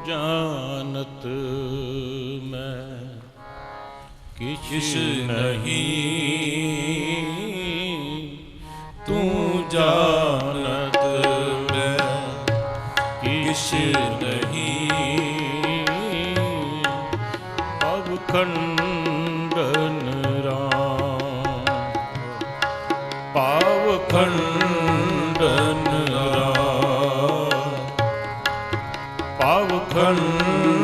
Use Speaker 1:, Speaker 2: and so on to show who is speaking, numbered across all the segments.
Speaker 1: जानत मैं किछ नहीं, तू जानत मैं किछ नहीं। पावखंडन राम, पावखंडन राम, पावखंडन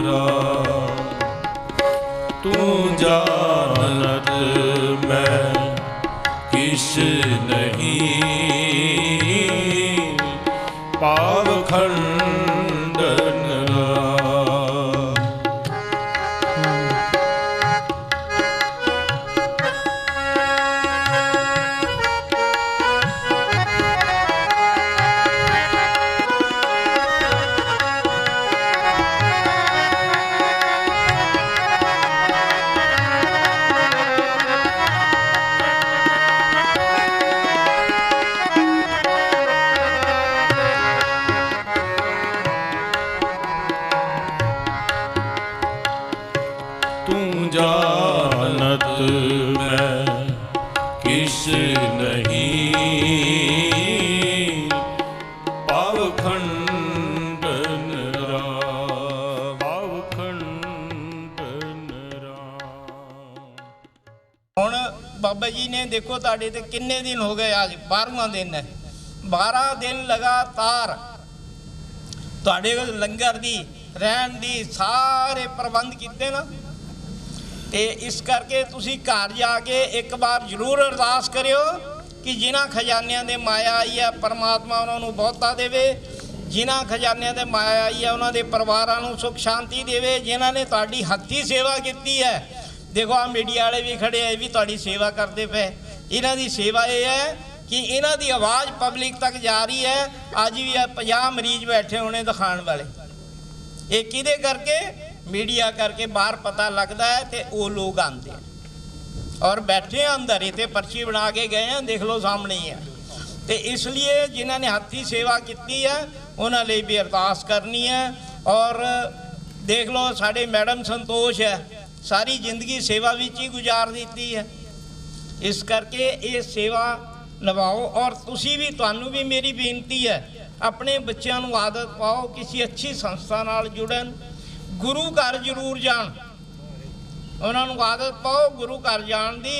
Speaker 1: राम। तू जानत मैं किछ नहीं, पावखंडन राम। जानत मैं किछ नहीं, पावखंडन राम, पावखंडन राम।
Speaker 2: ਹੁਣ ਬਾਬਾ ਜੀ ਨੇ ਦੇਖੋ ਤੁਹਾਡੇ ਤੇ ਕਿੰਨੇ ਦਿਨ ਹੋ ਗਏ, ਅੱਜ 12ਵਾਂ ਦਿਨ ਹੈ। 12 ਦਿਨ ਲਗਾਤਾਰ ਤੁਹਾਡੇ ਲੰਗਰ ਦੀ ਰਹਿਣ ਦੀ ਸਾਰੇ ਪ੍ਰਬੰਧ ਕੀਤੇ ਨਾ, ਤੇ ਇਸ ਕਰਕੇ ਤੁਸੀਂ ਘਰ ਜਾ ਕੇ ਇੱਕ ਵਾਰ ਜ਼ਰੂਰ ਅਰਦਾਸ ਕਰਿਓ ਕਿ ਜਿਨ੍ਹਾਂ ਖਜ਼ਾਨਿਆਂ ਦੇ ਮਾਇਆ ਆਈ ਹੈ ਪਰਮਾਤਮਾ ਉਹਨਾਂ ਨੂੰ ਬਹੁਤਾ ਦੇਵੇ, ਜਿਨ੍ਹਾਂ ਖਜ਼ਾਨਿਆਂ ਦੇ ਮਾਇਆ ਆਈ ਹੈ ਉਹਨਾਂ ਦੇ ਪਰਿਵਾਰਾਂ ਨੂੰ ਸੁੱਖ ਸ਼ਾਂਤੀ ਦੇਵੇ। ਜਿਨ੍ਹਾਂ ਨੇ ਤੁਹਾਡੀ ਹੱਥੀਂ ਸੇਵਾ ਕੀਤੀ ਹੈ, ਦੇਖੋ ਆ ਮੀਡੀਆ ਵਾਲੇ ਵੀ ਖੜੇ ਹੈ, ਇਹ ਵੀ ਤੁਹਾਡੀ ਸੇਵਾ ਕਰਦੇ ਪਏ। ਇਹਨਾਂ ਦੀ ਸੇਵਾ ਇਹ ਹੈ ਕਿ ਇਹਨਾਂ ਦੀ ਆਵਾਜ਼ ਪਬਲਿਕ ਤੱਕ ਜਾ ਰਹੀ ਹੈ। ਅੱਜ ਵੀ 50 ਮਰੀਜ਼ ਬੈਠੇ ਹੋਣੇ ਦਿਖਾਉਣ ਵਾਲੇ, ਇਹ ਕਿਹਦੇ ਕਰਕੇ? मीडिया करके बाहर पता लगता है तो वो लोग आते हैं और बैठे अंदर इतने पर्ची बना के गए हैं, देख लो सामने ही है। तो इसलिए जिन्होंने हाथी सेवा की है उन्होंने भी अरदास करनी है। और देख लो साढ़े मैडम संतोष है, सारी जिंदगी सेवा विच ही गुजार दी है। इस करके ये सेवा निभाओ। और तुसी भी, तुहानू भी मेरी बेनती है, अपने बच्चों को आदत पाओ किसी अच्छी संस्था नाल जुड़न, गुरु घर जरूर जान, उन्होंने आदत पाओ गुरु घर जान दी।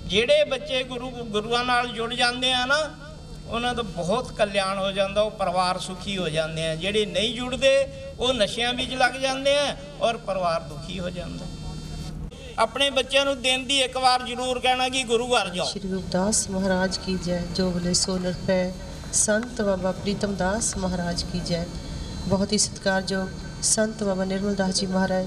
Speaker 2: ਜਿਹੜੇ ਬੱਚੇ ਗੁਰੂਆਂ ਨਾਲ ਜੁੜ ਜਾਂਦੇ ਆ ਨਾ, ਉਹਨਾਂ ਦਾ ਬਹੁਤ ਕਲਿਆਣ ਹੋ ਜਾਂਦਾ, ਉਹ ਪਰਿਵਾਰ ਸੁਖੀ ਹੋ ਜਾਂਦੇ ਆ। ਜਿਹੜੇ ਨਹੀਂ ਜੁੜਦੇ ਉਹ ਨਸ਼ਿਆਂ ਵਿੱਚ ਲੱਗ ਜਾਂਦੇ ਆ ਔਰ ਪਰਿਵਾਰ ਦੁਖੀ ਹੋ ਜਾਂਦਾ। ਆਪਣੇ ਬੱਚਿਆਂ ਨੂੰ ਦਿਨ ਦੀ ਇੱਕ ਵਾਰ ਜ਼ਰੂਰ ਕਹਿਣਾ ਕਿ ਗੁਰੂ ਘਰ ਜਾਓ।
Speaker 3: श्री रूपदास महाराज की जय, जो बोले सो निरपै। संत बाबा प्रीतम दास महाराज की जय। बहुत ही सत्कारयोग संत बाबा निर्मल दास जी महाराज,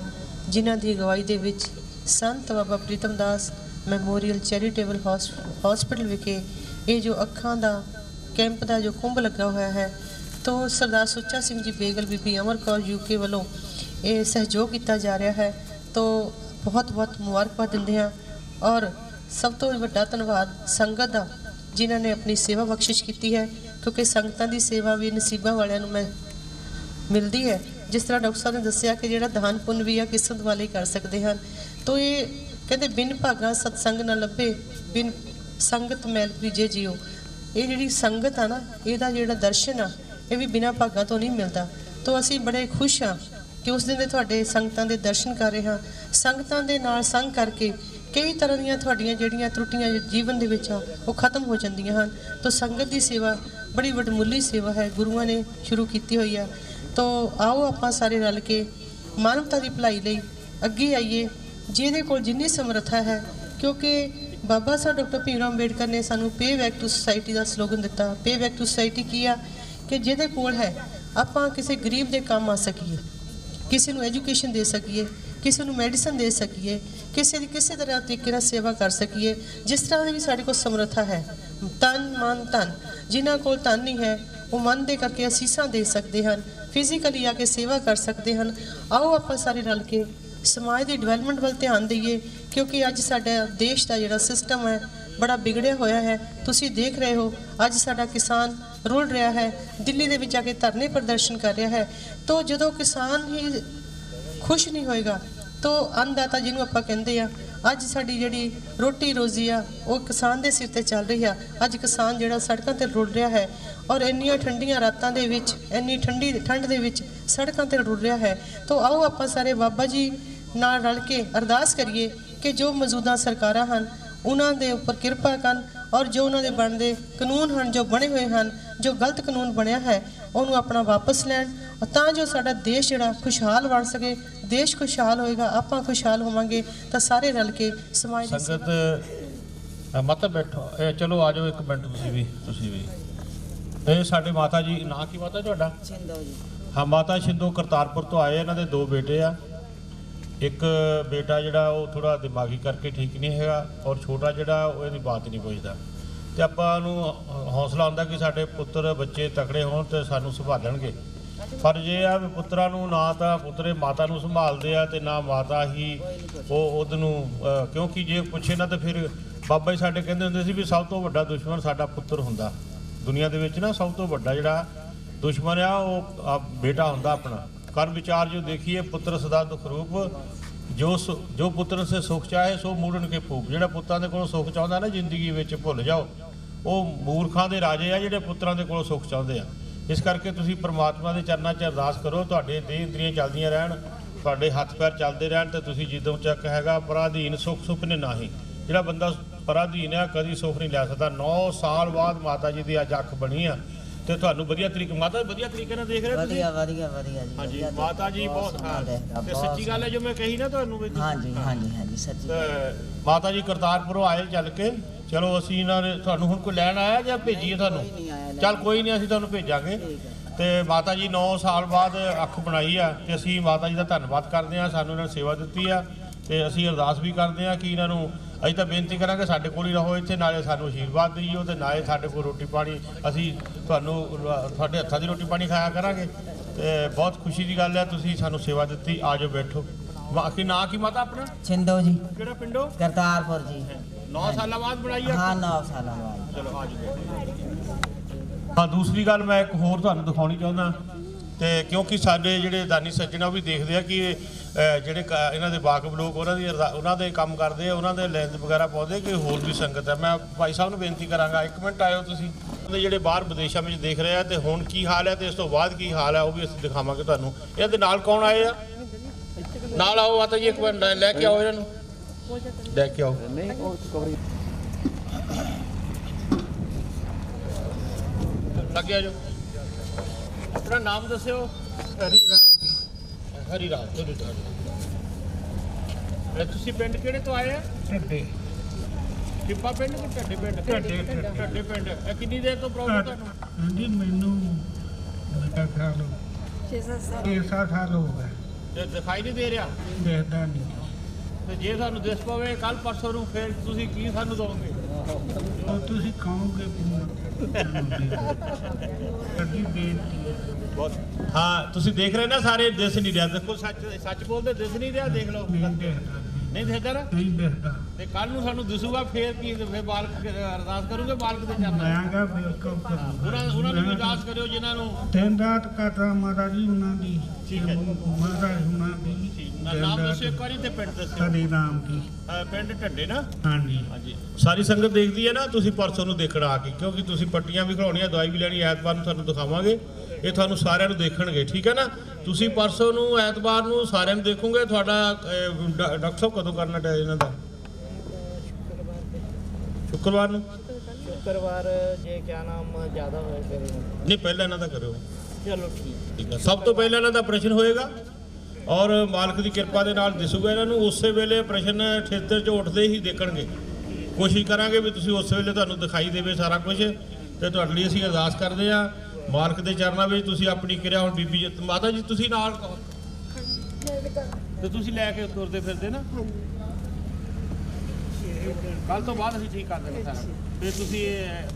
Speaker 3: जिन्हां दी अगवाई दे विच संत बाबा प्रीतम दास मैमोरीअल चैरिटेबल हॉस्पिटल विखे ये जो अखां दा कैंप का जो कुंभ लगा हुआ है, तो सरदार सुच्चा सिंह जी बेगल, बीबी अमर कौर यूके वालों ये सहयोग किया जा रहा है। तो बहुत बहुत मुबारकबाद दिंदे हां। और सब तो वड्डा धन्नवाद संगत दा, जिन्हां ने अपनी सेवा बख्शिश की है, क्योंकि संगतां दी सेवा भी नसीबां वालियां नूं मैं मिलती है। जिस तरह डॉक्टर साहब ने दसिया कि जिहड़ा दान पुण्य भी आ किस्मत वाले कर सकते हैं। तो ये कहते बिन भागा सत्संग न लभे, बिन संगत मैल भरीजे जियो। ये जिहड़ी संगत आ ना, इहदा जिहड़ा दर्शन आ ये भी बिना भागा तो नहीं मिलता। तो असीं बड़े खुश हाँ कि उस दिन दे तुहाडे संगतां दे दर्शन कर रहे हाँ। संगतां दे नाल संग करके कई तरह दीयां तुहाडीआं जिहड़ियां त्रुटियां जीवन दे विच आ वो खत्म हो जांदियां हन। तो संगत दी सेवा बड़ी वडमुੱਲੀ सेवा है, गुरुआं ने शुरू की हुई है। तो आओ आपां सारे रल के मानवता की भलाई लई अगे आइए, जिहदे कोल जिन्नी समर्था है। क्योंकि बाबा साहब डॉक्टर भीम राव अंबेडकर ने सानू पे बैक टू सोसाइटी का स्लोगन दिता। पे बैक टू सोसाइटी की आ कि जिहदे कोल है आपां किसी गरीब दे काम आ सकीए, किसी नू एजुकेशन दे सकीए, किसी नू मैडिसन दे सकीए, किसी की किसी तरह तरीके नाल सेवा कर सकीए। जिस तरह की भी साडे कोल समर्था है, तन मन धन, जिन्हां कोल धन नहीं है वो मन दे करके असीसां दे सकते हैं, फिजिकली आके सेवा कर सकते हैं। आओ आपां सारे रल के समाज की डिवेलपमेंट वाल ध्यान दईए, क्योंकि अज साडा देश का जिहड़ा सिस्टम है ਬੜਾ ਵਿਗੜਿਆ ਹੋਇਆ ਹੈ। ਤੁਸੀਂ ਦੇਖ ਰਹੇ ਹੋ ਅੱਜ ਸਾਡਾ ਕਿਸਾਨ ਰੁਲ ਰਿਹਾ ਹੈ, ਦਿੱਲੀ ਦੇ ਵਿੱਚ ਜਾ ਕੇ ਧਰਨੇ ਪ੍ਰਦਰਸ਼ਨ ਕਰ ਰਿਹਾ ਹੈ। ਤਾਂ ਜਦੋਂ ਕਿਸਾਨ ਹੀ ਖੁਸ਼ ਨਹੀਂ ਹੋਏਗਾ ਤਾਂ ਅੰਨਦਾਤਾ ਜਿਹਨੂੰ ਆਪਾਂ ਕਹਿੰਦੇ ਆ, ਅੱਜ ਸਾਡੀ ਜਿਹੜੀ ਰੋਟੀ ਰੋਜ਼ੀ ਆ ਉਹ ਕਿਸਾਨ ਦੇ ਸਿਰ ਤੇ ਚੱਲ ਰਹੀ ਆ। ਅੱਜ ਕਿਸਾਨ ਜਿਹੜਾ ਸੜਕਾਂ ਤੇ ਰੁਲ ਰਿਹਾ ਹੈ ਔਰ ਇੰਨੀਆਂ ਠੰਡੀਆਂ ਰਾਤਾਂ ਦੇ ਵਿੱਚ, ਇੰਨੀ ਠੰਡ ਦੇ ਵਿੱਚ ਸੜਕਾਂ ਤੇ ਰੁਲ ਰਿਹਾ ਹੈ। ਤਾਂ ਆਓ ਆਪਾਂ ਸਾਰੇ ਬਾਬਾ ਜੀ ਨਾਲ ਰਲ ਕੇ ਅਰਦਾਸ ਕਰੀਏ ਕਿ ਜੋ ਮੌਜੂਦਾ ਸਰਕਾਰਾਂ ਹਨ ਉਹਨਾਂ ਦੇ ਉੱਪਰ ਕਿਰਪਾ ਕਰਨ ਔਰ ਜੋ ਉਹਨਾਂ ਦੇ ਬਣਦੇ ਕਾਨੂੰਨ ਹਨ, ਜੋ ਬਣੇ ਹੋਏ ਹਨ, ਜੋ ਗਲਤ ਕਾਨੂੰਨ ਬਣਿਆ ਹੈ ਉਹਨੂੰ ਆਪਣਾ ਵਾਪਸ ਲੈਣ, ਤਾਂ ਜੋ ਸਾਡਾ ਦੇਸ਼ ਜਿਹੜਾ ਖੁਸ਼ਹਾਲ ਬਣ ਸਕੇ। ਦੇਸ਼ ਖੁਸ਼ਹਾਲ ਹੋਏਗਾ, ਆਪਾਂ ਖੁਸ਼ਹਾਲ ਹੋਵਾਂਗੇ ਤਾਂ ਸਾਰੇ ਰਲ ਕੇ ਸਮਾਜ ਦੀ
Speaker 4: ਸੰਗਤ ਮਤ ਬੈਠੋ। ਚਲੋ ਆ ਜਾਓ, ਇੱਕ ਮਿੰਟ ਤੁਸੀਂ ਵੀ ਇਹ ਸਾਡੇ ਮਾਤਾ ਜੀ, ਨਾਂ ਕੀ ਮਾਤਾ ਤੁਹਾਡਾ?
Speaker 5: ਛਿੰਦੋ ਜੀ।
Speaker 4: ਹਾਂ, ਮਾਤਾ ਛਿੰਦੋ ਕਰਤਾਰਪੁਰ ਤੋਂ ਆਏ। ਇਹਨਾਂ ਦੇ 2 ਬੇਟੇ ਆ। ਇੱਕ ਬੇਟਾ ਜਿਹੜਾ ਉਹ ਥੋੜਾ ਦਿਮਾਗੀ ਕਰਕੇ ਠੀਕ ਨਹੀਂ ਹੈਗਾ ਔਰ ਛੋਟਾ ਜਿਹੜਾ ਉਹ ਇਹਦੀ ਬਾਤ ਨਹੀਂ ਪੁੱਛਦਾ। ਤੇ ਆਪਾਂ ਨੂੰ ਹੌਸਲਾ ਹੁੰਦਾ ਕਿ ਸਾਡੇ ਪੁੱਤਰ ਬੱਚੇ ਤਕੜੇ ਹੋਣ ਤੇ ਸਾਨੂੰ ਸੰਭਾਲਣਗੇ। ਪਰ ਜੇ ਆ ਵੀ ਪੁੱਤਰਾਂ ਨੂੰ ਨਾ ਤਾਂ ਪੁੱਤਰੇ ਮਾਤਾ ਨੂੰ ਸੰਭਾਲਦੇ ਆ ਤੇ ਨਾ ਮਾਤਾ ਹੀ ਉਹ ਉਹਨੂੰ, ਕਿਉਂਕਿ ਜੇ ਪੁੱਛੇ ਨਾ ਤਾਂ ਫਿਰ ਬਾਬਾ ਜੀ ਸਾਡੇ ਕਹਿੰਦੇ ਹੁੰਦੇ ਸੀ ਵੀ ਸਭ ਤੋਂ ਵੱਡਾ ਦੁਸ਼ਮਣ ਸਾਡਾ ਪੁੱਤਰ ਹੁੰਦਾ। ਦੁਨੀਆ ਦੇ ਵਿੱਚ ਨਾ ਸਭ ਤੋਂ ਵੱਡਾ ਜਿਹੜਾ ਦੁਸ਼ਮਣ ਆ ਉਹ ਬੇਟਾ ਹੁੰਦਾ ਆਪਣਾ। ਕਰ ਵਿਚਾਰ ਜੋ ਦੇਖੀਏ ਪੁੱਤਰ ਸਦਾ ਦੁਖ ਰੂਪ, ਜੋ ਪੁੱਤਰ ਸੇ ਸੁਖ ਚਾਹੇ ਸੋ ਮੂੜਨ ਕੇ ਫੂਕ। ਜਿਹੜਾ ਪੁੱਤਾਂ ਦੇ ਕੋਲੋਂ ਸੁਖ ਚਾਹੁੰਦਾ ਨਾ ਜ਼ਿੰਦਗੀ ਵਿੱਚ, ਭੁੱਲ ਜਾਓ ਉਹ ਮੂਰਖਾਂ ਦੇ ਰਾਜੇ ਆ ਜਿਹੜੇ ਪੁੱਤਰਾਂ ਦੇ ਕੋਲੋਂ ਸੁਖ ਚਾਹੁੰਦੇ ਆ। ਇਸ ਕਰਕੇ ਤੁਸੀਂ ਪ੍ਰਮਾਤਮਾ ਦੇ ਚਰਨਾਂ 'ਚ ਅਰਦਾਸ ਕਰੋ, ਤੁਹਾਡੇ ਦੇਹ ਇੰਦਰੀਆਂ ਚੱਲਦੀਆਂ ਰਹਿਣ, ਤੁਹਾਡੇ ਹੱਥ ਪੈਰ ਚੱਲਦੇ ਰਹਿਣ ਤੇ ਤੁਸੀਂ ਜਦੋਂ ਚੱਕ ਹੈਗਾ ਪਰਾਧੀਨ ਸੁਖ ਸੁਪਨੇ ਨਾਹੀਂ। ਜਿਹੜਾ ਬੰਦਾ ਪਰਾਧੀਨ ਆ ਕਦੀ ਸੁਖ ਨਹੀਂ ਲੈ ਸਕਦਾ। 9 ਸਾਲ ਬਾਅਦ ਮਾਤਾ ਜੀ ਦੀ ਅੱਜ ਅੱਖ ਬਣੀ ਆ ਤੇ ਤੁਹਾਨੂੰ ਵਧੀਆ ਤਰੀਕੇ, ਮਾਤਾ ਵਧੀਆ ਤਰੀਕੇ ਨਾਲ ਦੇਖ ਰਹੇ ਤੁਸੀਂ?
Speaker 5: ਵਧੀਆ ਜੀ।
Speaker 4: ਹਾਂਜੀ ਮਾਤਾ ਜੀ ਬਹੁਤ, ਹਾਂ ਤੇ ਸੱਚੀ ਗੱਲ ਹੈ ਜੋ ਮੈਂ ਕਹੀ ਨਾ ਤੁਹਾਨੂੰ ਵੀ।
Speaker 5: ਹਾਂਜੀ ਸੱਚੀ।
Speaker 4: ਮਾਤਾ ਜੀ ਕਰਤਾਰਪੁਰੋਂ ਆਏ ਚੱਲ ਕੇ। ਚਲੋ ਅਸੀਂ ਇਹਨਾਂ ਨੇ ਤੁਹਾਨੂੰ ਹੁਣ ਕੋਈ ਲੈਣ ਆਇਆ ਜਾਂ ਭੇਜੀਏ ਤੁਹਾਨੂੰ? ਚੱਲ ਕੋਈ ਨਹੀਂ, ਅਸੀਂ ਤੁਹਾਨੂੰ ਭੇਜਾਂਗੇ। ਤੇ ਮਾਤਾ ਜੀ 9 ਸਾਲ ਬਾਅਦ ਅੱਖ ਬਣਾਈ ਆ ਤੇ ਅਸੀਂ ਮਾਤਾ ਜੀ ਦਾ ਧੰਨਵਾਦ ਕਰਦੇ ਆ। ਸਾਨੂੰ ਇਹਨਾਂ ਨੇ ਸੇਵਾ ਦਿੱਤੀ ਆ ਤੇ ਅਸੀਂ ਅਰਦਾਸ ਵੀ ਕਰਦੇ ਆ ਕਿ ਇਹਨਾਂ ਨੂੰ ਅਸੀਂ ਤਾਂ ਬੇਨਤੀ ਕਰਾਂਗੇ ਸਾਡੇ ਕੋਲ ਹੀ ਰਹੋ ਇੱਥੇ, ਨਾਲੇ ਸਾਨੂੰ ਆਸ਼ੀਰਵਾਦ ਦਿਓ ਤੇ ਨਾਲੇ ਸਾਡੇ ਕੋਲ ਰੋਟੀ ਪਾਣੀ, ਅਸੀਂ ਤੁਹਾਨੂੰ ਤੁਹਾਡੇ ਹੱਥਾਂ ਦੀ ਰੋਟੀ ਪਾਣੀ ਖਾਇਆ ਕਰਾਂਗੇ। ਤੇ ਬਹੁਤ ਖੁਸ਼ੀ ਦੀ ਗੱਲ ਹੈ ਤੁਸੀਂ ਸਾਨੂੰ ਸੇਵਾ ਦਿੱਤੀ। ਆ ਜਾਓ ਬੈਠੋ। ਬਾਕੀ ਨਾਂ ਕੀ ਮਾਤਾ ਆਪਣਾ?
Speaker 5: ਛਿੰਦੋ ਜੀ।
Speaker 4: ਕਿਹੜਾ ਪਿੰਡੋਂ?
Speaker 5: ਕਰਤਾਰਪੁਰ ਜੀ।
Speaker 4: 9 ਸਾਲਾਂ ਬਾਅਦ ਬਣਾਈ ਆ?
Speaker 5: ਹਾਂ 9 ਸਾਲਾਂ ਬਾਅਦ।
Speaker 4: ਚਲੋ ਆ ਜਾਓ। ਹਾਂ, ਦੂਸਰੀ ਗੱਲ ਮੈਂ ਇੱਕ ਹੋਰ ਤੁਹਾਨੂੰ ਦਿਖਾਉਣੀ ਚਾਹੁੰਦਾ ਤੇ ਕਿਉਂਕਿ ਸਾਡੇ ਜਿਹੜੇ ਦਾਨੀ ਸੱਜਣ ਉਹ ਵੀ ਦੇਖਦੇ ਆ ਕਿ ਜਿਹੜੇ ਇਹਨਾਂ ਦੇ ਵਾਕਫ ਲੋਕ ਉਹਨਾਂ ਦੇ ਕੰਮ ਕਰਦੇ ਆ, ਉਹਨਾਂ ਦੇ ਲੈਂਸ ਵਗੈਰਾ ਪਾਉਂਦੇ ਕਿ ਹੋਰ ਵੀ ਸੰਗਤ ਹੈ। ਮੈਂ ਭਾਈ ਸਾਹਿਬ ਨੂੰ ਬੇਨਤੀ ਕਰਾਂਗਾ, ਇੱਕ ਮਿੰਟ ਆਇਓ ਤੁਸੀਂ। ਜਿਹੜੇ ਬਾਹਰ ਵਿਦੇਸ਼ਾਂ ਵਿੱਚ ਦੇਖ ਰਹੇ ਆ ਤੇ ਹੁਣ ਕੀ ਹਾਲ ਹੈ ਤੇ ਇਸ ਤੋਂ ਬਾਅਦ ਕੀ ਹਾਲ ਹੈ ਉਹ ਵੀ ਅਸੀਂ ਦਿਖਾਵਾਂਗੇ ਤੁਹਾਨੂੰ। ਇਹਨਾਂ ਦੇ ਨਾਲ ਕੌਣ ਆਏ ਆ? ਨਾਲ ਆਓ ਮਾਤਾ ਜੀ, ਇੱਕ ਮਿੰਟ ਲੈ ਕੇ ਆਓ ਇਹਨਾਂ ਨੂੰ, ਲੈ ਕੇ ਆਓ। ਲੱਗਿਆ ਜੋ ਆਪਣਾ ਨਾਮ ਦੱਸਿਓ। ਹਰੀ ਰਾਮ ਤੁਸੀਂ ਪਿੰਡ ਕਿਹੜੇ ਤੋਂ ਆਏ ਆ? ਢੱਡੇ। ਟਿੱਪਾ ਪਿੰਡ ਕਿ ਢੱਡੇ ਪਿੰਡ? ਢੱਡੇ ਪਿੰਡ। ਇਹ ਕਿੰਨੀ ਦੇਰ ਤੋਂ ਪ੍ਰੋਬਲਮ ਤੁਹਾਨੂੰ?
Speaker 6: ਜੀ ਮੈਨੂੰ ਮੇਰਾ ਖਿਆਲ 6-7 ਸਾਲ ਹੋ ਗਏ।
Speaker 4: ਤੇ ਦਿਖਾਈ ਨਹੀਂ ਦੇ ਰਿਹਾ?
Speaker 6: ਦੇਖਦਾ ਨਹੀਂ।
Speaker 4: ਤੇ ਜੇ ਸਾਨੂੰ ਦਿਸ ਪਵੇ ਕੱਲ ਪਰਸੋਂ ਨੂੰ ਫਿਰ ਤੁਸੀਂ ਕੀ ਸਾਨੂੰ ਦੋਗੇ?
Speaker 6: ਉਹ ਤੁਸੀਂ ਕਹੋਗੇ ਅੱਡੀ ਬੇਨਤੀ ਹੈ।
Speaker 4: ਹਾਂ ਤੁਸੀਂ ਦੇਖ ਰਹੇ ਨਾ ਸਾਰੇ, ਦਿਸ ਨਹੀਂ ਰਿਹਾ। ਦੇਖੋ ਸੱਚ ਬੋਲਦੇ, ਦਿਸ ਨਹੀਂ ਰਿਹਾ। ਦੇਖ ਲਓ ਨਹੀਂ ਦਿਸਦਾ ਨਾ?
Speaker 6: ਨਹੀਂ ਦੇਖਦਾ।
Speaker 4: ਤੇ ਕੱਲ ਨੂੰ ਸਾਨੂੰ ਦਿਸੂਗਾ ਫੇਰ ਕੀ? ਫੇਰ ਬਾਲਕ ਅਰਦਾਸ ਕਰੋਗੇ ਬਾਲਕ ਦੇ ਚਰਨਾਂ?
Speaker 6: ਆਂਗਾ ਬਿਲਕੁਲ
Speaker 4: ਉਹਨਾਂ ਨੂੰ ਵੀ ਅਰਦਾਸ ਕਰਿਓ ਜਿਨ੍ਹਾਂ ਨੂੰ
Speaker 6: ਦਿਨ ਰਾਤ ਕਰਦਾ ਮਾਤਾ ਜੀ ਉਹਨਾਂ ਦੀ।
Speaker 4: ਠੀਕ ਹੈ।
Speaker 6: ਮਾਤਾ ਉਹਨਾਂ ਦੀ
Speaker 4: ਨਾਮ ਦੱਸਿਓ ਇੱਕ ਵਾਰੀ ਤੇ ਪਿੰਡ ਦੱਸਿਓ।
Speaker 6: ਹਰੀ ਰਾਮ ਦੀ।
Speaker 4: ਪਿੰਡ ਢੱਡੇ ਨਾ?
Speaker 6: ਹਾਂਜੀ।
Speaker 4: ਹਾਂਜੀ। ਸਾਰੀ ਸੰਗਤ ਦੇਖਦੀ ਹੈ ਨਾ, ਤੁਸੀਂ ਪਰਸੋਂ ਨੂੰ ਦੇਖਣ ਆ ਕੇ, ਕਿਉਂਕਿ ਤੁਸੀਂ ਪੱਟੀਆਂ ਵੀ ਖਿਲਾਉਣੀਆਂ, ਦਵਾਈ ਵੀ ਲੈਣੀ। ਐਤਵਾਰ ਨੂੰ ਤੁਹਾਨੂੰ ਦਿਖਾਵਾਂਗੇ, ਇਹ ਤੁਹਾਨੂੰ ਸਾਰਿਆਂ ਨੂੰ ਦੇਖਣਗੇ। ਠੀਕ ਹੈ ਨਾ? ਤੁਸੀਂ ਪਰਸੋਂ ਨੂੰ ਐਤਵਾਰ ਨੂੰ ਸਾਰਿਆਂ ਨੂੰ ਦੇਖੋਗੇ। ਤੁਹਾਡਾ ਡਾਕਟਰ ਸਾਹਿਬ ਕਦੋਂ ਕਰਨਾ ਟੈਸਟ ਇਹਨਾਂ ਦਾ? ਸ਼ੁੱਕਰਵਾਰ ਨੂੰ।
Speaker 2: ਸ਼ੁੱਕਰਵਾਰ ਜੇ ਕਿਆ ਨਾਮ ਜ਼ਿਆਦਾ ਹੋਏ ਫਿਰ
Speaker 4: ਨਹੀਂ, ਪਹਿਲਾਂ ਇਹਨਾਂ ਦਾ ਕਰਿਓ।
Speaker 2: ਚਲੋ
Speaker 4: ਠੀਕ ਹੈ। ਸਭ ਤੋਂ ਪਹਿਲਾਂ ਇਹਨਾਂ ਦਾ ਆਪਰੇਸ਼ਨ ਹੋਏਗਾ ਔਰ ਮਾਲਕ ਦੀ ਕਿਰਪਾ ਦੇ ਨਾਲ ਦਿਸੂਗਾ ਇਹਨਾਂ ਨੂੰ। ਉਸੇ ਵੇਲੇ ਆਪਰੇਸ਼ਨ ਥੀਏਟਰ 'ਚ ਉੱਠਦੇ ਹੀ ਦੇਖਣਗੇ। ਕੋਸ਼ਿਸ਼ ਕਰਾਂਗੇ ਵੀ ਤੁਸੀਂ ਉਸ ਵੇਲੇ ਤੁਹਾਨੂੰ ਦਿਖਾਈ ਦੇਵੇ ਸਾਰਾ ਕੁਝ। ਤੇ ਤੁਹਾਡੇ ਲਈ ਅਸੀਂ ਅਰਦਾਸ ਕਰਦੇ ਹਾਂ ਮਾਲਕ ਦੇ ਚਰਨਾਂ ਵਿੱਚ। ਤੁਸੀਂ ਆਪਣੀ ਕਿਰਿਆ ਹੁਣ ਬੀਬੀ ਮਾਤਾ ਜੀ ਤੁਸੀਂ ਨਾਲ ਕਹੋ ਤੇ ਤੁਸੀਂ ਲੈ ਕੇ ਤੁਰਦੇ ਫਿਰਦੇ ਨਾ। ਕੱਲ ਤੋਂ ਬਾਅਦ ਅਸੀਂ ਠੀਕ ਕਰ ਦੇਣਾ ਸਾਰਾ। ਤੇ ਤੁਸੀਂ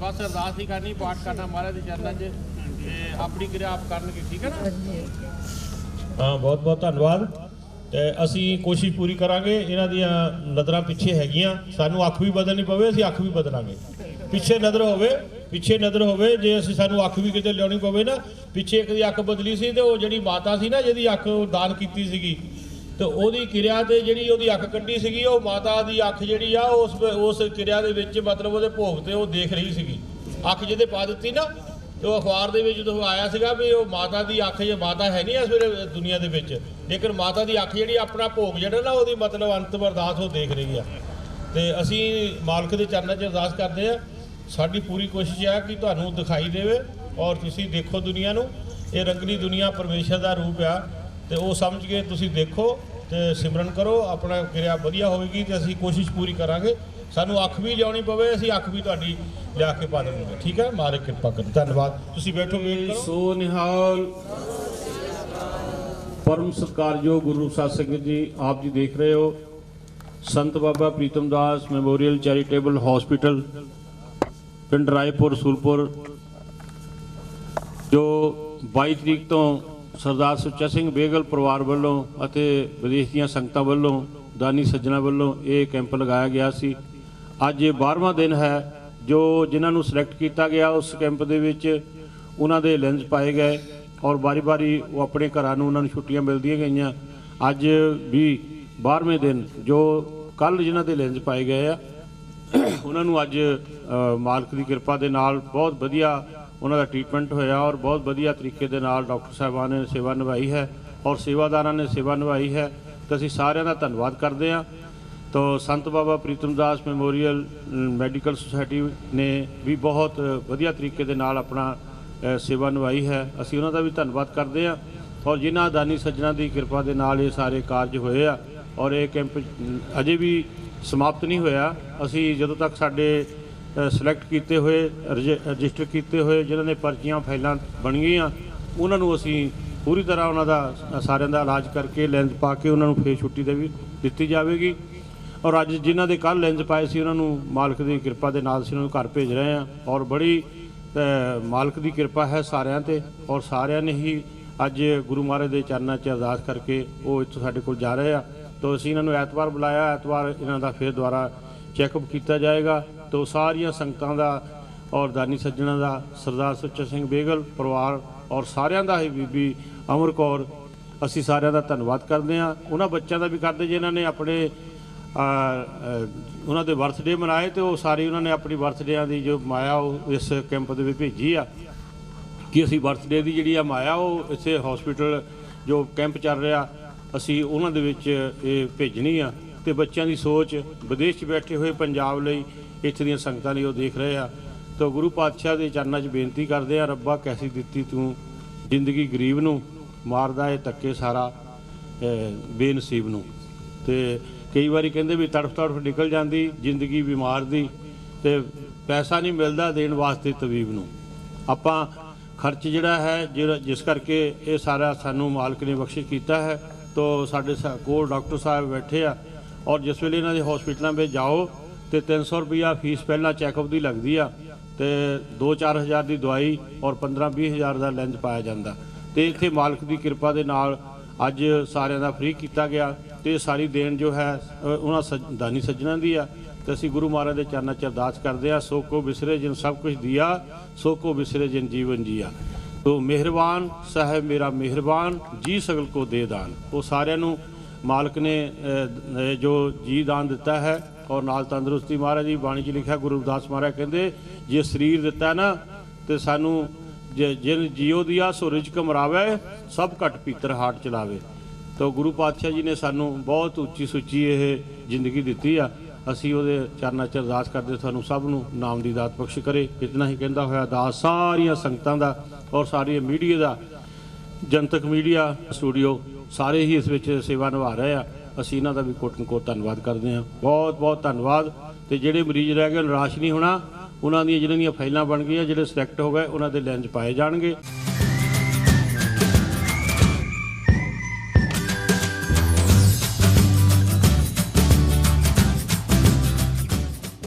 Speaker 4: ਬਸ ਅਰਦਾਸ ਹੀ ਕਰਨੀ, ਪਾਠ ਕਰਨਾ ਮਹਾਰਾਜ ਦੇ ਚਰਨਾਂ 'ਚ ਤੇ ਆਪਣੀ ਕਿਰਿਆ ਆਪ ਕਰਨਗੇ। ਠੀਕ ਹੈ ਨਾ? ਹਾਂ, ਬਹੁਤ ਬਹੁਤ ਧੰਨਵਾਦ। ਤੇ ਅਸੀਂ ਕੋਸ਼ਿਸ਼ ਪੂਰੀ ਕਰਾਂਗੇ। ਇਹਨਾਂ ਦੀਆਂ ਨਜ਼ਰਾਂ ਪਿੱਛੇ ਹੈਗੀਆਂ, ਸਾਨੂੰ ਅੱਖ ਵੀ ਬਦਲਣੀ ਪਵੇ ਅਸੀਂ ਅੱਖ ਵੀ ਬਦਲਾਂਗੇ। ਪਿੱਛੇ ਨਜ਼ਰ ਹੋਵੇ ਜੇ ਅਸੀਂ ਸਾਨੂੰ ਅੱਖ ਵੀ ਕਿਤੇ ਲਿਆਉਣੀ ਪਵੇ ਨਾ। ਪਿੱਛੇ ਇੱਕ ਦੀ ਅੱਖ ਬਦਲੀ ਸੀ ਤੇ ਉਹ ਜਿਹੜੀ ਮਾਤਾ ਸੀ ਨਾ ਜਿਹਦੀ ਅੱਖ ਦਾਨ ਕੀਤੀ ਸੀਗੀ ਤੇ ਉਹਦੀ ਕਿਰਿਆ ਤੇ ਜਿਹੜੀ ਉਹਦੀ ਅੱਖ ਕੱਢੀ ਸੀਗੀ, ਉਹ ਮਾਤਾ ਦੀ ਅੱਖ ਜਿਹੜੀ ਆ ਉਸ ਕਿਰਿਆ ਦੇ ਵਿੱਚ ਮਤਲਬ ਉਹਦੇ ਭੋਗ ਤੇ ਉਹ ਦੇਖ ਰਹੀ ਸੀਗੀ। ਅੱਖ ਜਿਹਦੇ ਪਾ ਦਿੱਤੀ ਨਾ ਤੇ ਉਹ ਅਖਬਾਰ ਦੇ ਵਿੱਚ ਜਦੋਂ ਆਇਆ ਸੀਗਾ ਵੀ ਉਹ ਮਾਤਾ ਦੀ ਅੱਖ, ਜੇ ਮਾਤਾ ਹੈ ਨਹੀਂ ਇਸ ਵੇਲੇ ਦੁਨੀਆ ਦੇ ਵਿੱਚ, ਲੇਕਿਨ ਮਾਤਾ ਦੀ ਅੱਖ ਜਿਹੜੀ ਆਪਣਾ ਭੋਗ ਜਿਹੜਾ ਨਾ ਉਹਦੀ ਮਤਲਬ ਅੰਤਿਮ ਅਰਦਾਸ ਉਹ ਦੇਖ ਰਹੀ ਆ। ਤੇ ਅਸੀਂ ਮਾਲਕ ਦੇ ਚਰਨਾਂ 'ਚ ਅਰਦਾਸ ਕਰਦੇ ਆ। ਸਾਡੀ ਪੂਰੀ ਕੋਸ਼ਿਸ਼ ਹੈ ਕਿ ਤੁਹਾਨੂੰ ਦਿਖਾਈ ਦੇਵੇ ਔਰ ਤੁਸੀਂ ਦੇਖੋ ਦੁਨੀਆ ਨੂੰ। ਇਹ ਰੰਗਲੀ ਦੁਨੀਆ ਪਰਮੇਸ਼ਰ ਦਾ ਰੂਪ ਆ ਤੇ ਉਹ ਸਮਝ ਕੇ ਤੁਸੀਂ ਦੇਖੋ ਤੇ ਸਿਮਰਨ ਕਰੋ। ਆਪਣਾ ਕਿਰਿਆ ਵਧੀਆ ਹੋਵੇਗੀ ਤੇ ਅਸੀਂ ਕੋਸ਼ਿਸ਼ ਪੂਰੀ ਕਰਾਂਗੇ। ਸਾਨੂੰ ਅੱਖ ਵੀ ਲਿਆਉਣੀ ਪਵੇ ਅਸੀਂ ਅੱਖ ਵੀ ਤੁਹਾਡੀ ਲਿਆ ਕੇ ਪਾ ਦੇਵਾਂਗੇ। ਠੀਕ ਹੈ, ਮਾਲਕ ਕਿਰਪਾ ਕਰੇ। ਧੰਨਵਾਦ। ਤੁਸੀਂ ਬੈਠੋ, ਵੇਟ ਕਰੋ।
Speaker 1: ਸੋ ਨਿਹਾਲ।
Speaker 7: परम सत्कारयोग गुरु साध संगत जी, आप जी देख रहे हो संत बाबा प्रीतम दास मैमोरियल चैरिटेबल हॉस्पिटल पिंड रायपुर सूलपुर, जो 22 तरीक तो सरदार सुच्चा सिंह बेगल परिवार वालों ਅਤੇ विदेश ਦੀਆਂ ਸੰਗਤਾਂ ਵੱਲੋਂ ਦਾਨੀ ਸੱਜਣਾ ਵੱਲੋਂ ਇਹ ਕੈਂਪ ਲਗਾਇਆ ਗਿਆ ਸੀ। ਅੱਜ ਇਹ 12ਵਾਂ ਦਿਨ ਹੈ ਜੋ ਜਿਨ੍ਹਾਂ ਨੂੰ ਸਿਲੈਕਟ ਕੀਤਾ ਗਿਆ ਉਸ ਕੈਂਪ ਦੇ ਵਿੱਚ ਉਹਨਾਂ ਦੇ ਲੈਂਸ ਪਾਏ ਗਏ ਔਰ ਵਾਰੀ-ਵਾਰੀ ਉਹ ਆਪਣੇ ਘਰਾਂ ਨੂੰ ਉਹਨਾਂ ਨੂੰ ਛੁੱਟੀਆਂ ਮਿਲਦੀਆਂ ਗਈਆਂ। ਅੱਜ ਵੀ 12ਵੇਂ ਦਿਨ ਜੋ ਕੱਲ੍ਹ ਜਿਨ੍ਹਾਂ ਦੇ ਲੈਂਸ ਪਾਏ ਗਏ ਆ ਉਹਨਾਂ ਨੂੰ ਅੱਜ ਮਾਲਕ ਦੀ ਕਿਰਪਾ ਦੇ ਨਾਲ ਬਹੁਤ ਵਧੀਆ ਉਹਨਾਂ ਦਾ ਟ੍ਰੀਟਮੈਂਟ ਹੋਇਆ ਔਰ ਬਹੁਤ ਵਧੀਆ ਤਰੀਕੇ ਦੇ ਨਾਲ ਡਾਕਟਰ ਸਾਹਿਬਾਨ ਨੇ ਸੇਵਾ ਨਿਭਾਈ ਹੈ ਔਰ ਸੇਵਾਦਾਰਾਂ ਨੇ ਸੇਵਾ ਨਿਭਾਈ ਹੈ। ਤਾਂ ਅਸੀਂ ਸਾਰਿਆਂ ਦਾ ਧੰਨਵਾਦ ਕਰਦੇ ਹਾਂ। तो संत बाबा प्रीतम दास मैमोरियल मैडिकल सोसाइटी ने भी बहुत वधिया तरीके दे नाल अपना सेवा निभाई है। असी उन्हां दा भी धन्नवाद करते हैं और जिन्हां दानी सज्जणा की कृपा के नाल ये सारे कार्य होए आ और ये कैंप अजे भी समाप्त नहीं होया। असी जदों तक साडे सिलैक्ट किए हुए रजिस्टर किए हुए जिन्हां ने पर्चियां फाइलां बन गईयां उन्हां नूं असी पूरी तरह उन्हां दा सारिਆਂ ਦਾ इलाज करके लेंस पा के उन्हां नूं फेर छुट्टी दे भी दित्ती जाएगी। और अज जिन्हों के कल लेंस पाए सी उन्होंने मालक की कृपा के नाल उन्होंने घर भेज रहे हैं और बड़ी मालक की कृपा है सारिਆਂ ते और सारिਆਂ ने ही अज गुरु महाराज के चरणों च अरदास करके वो इत्थों साडे कोल जा रहे हैं। तो असीं इन्होंने ऐतवार बुलाया, ऐतवार इन्हों का फिर दोबारा चैकअप किया जाएगा। तो सारिया संगतां दा और दानी सज्जणा का सरदार सुच्चा सिंह बेगल परिवार और सारिਆਂ ਦਾ ही बीबी अमर कौर असीं सारिਆਂ ਦਾ धन्नवाद करते हैं। उन्होंने बच्चों का भी करते जिन्होंने अपने उन्होंने दे बर्थडे मनाए तो सारी उन्होंने अपनी बर्थडे की जो माया इस कैंप के भेजी आ कि असी बर्थडे की जी माया वो इसे हॉस्पिटल जो कैंप चल रहा असी उन्होंने भेजनी आ। तो बच्चों की सोच विदेश बैठे हुए पंजाब लई इत्थे दी संगतां लई वो देख रहे हैं। तो गुरु पातशाह के चरणों च बेनती करते हैं, रब्बा कैसी दिती तू जिंदगी गरीब नूं मारदा है धक्के सारा बेनसीब नूं। ते कई बार कहते भी तड़फ तड़फ निकल जाती जिंदगी बीमार दी ते पैसा नहीं मिलता देण वास्ते तबीब नूं। आपां खर्च जिहड़ा है जिस करके ये सारा सानू मालक ने बख्शिश किया है। तो साडे कोल डॉक्टर साहब बैठे आ और जिस वेले इन्हां दे हॉस्पिटलों में जाओ तो 300 रुपया फीस पहला चैकअप की लगती है तो 2-4 हज़ार की दवाई और 15-20 हज़ार का लेंस पाया जाता। तो इत्थे मालक की कृपा के नाल अज सारिਆਂ ਦਾ फ्री किया गया। तो सारी देन जो है उन्होंने दानी सज्जणा दी आ। तो असी गुरु महाराज के चरणों च अरदास करते हैं, सो को बिसरे जिन सब कुछ दिया सो को बिसरे जिन जीवन जिया। तो मेहरबान साहब मेरा मेहरबान जी सगल को दे दान। वो सारिਆਂ मालक ने जो जी दान दिता है और नाल तंदुरुस्ती महाराज जी बाणी च लिखा गुरु रविदास महाराज कहते जे शरीर दिता ना तो सानू जिन जियो दिया सो रिजक मरावे सब घट पीतर हाट चलावे। तो गुरु पातशाह जी ने सानू बहुत उच्ची सुच्ची ये जिंदगी दी आ। असी वो चरणों च अरदास करते सानू सब नू नाम की दात बख्श करे। इतना ही कहता होया दास सारिया संगतां दा और सारी मीडिया का जनतक मीडिया स्टूडियो सारे ही इस विच सेवा निभा रहे हैं। असी इन्हां दा भी कोट धन्नवाद करते हैं, बहुत बहुत धन्नवाद। तो जिहड़े मरीज रह गए निराश नहीं होना, उन्हां दी जिन्हां दी फाइलां बन गईयां जिहड़े सिलैक्ट हो गए उन्हां दे लेंस पाए जाणगे।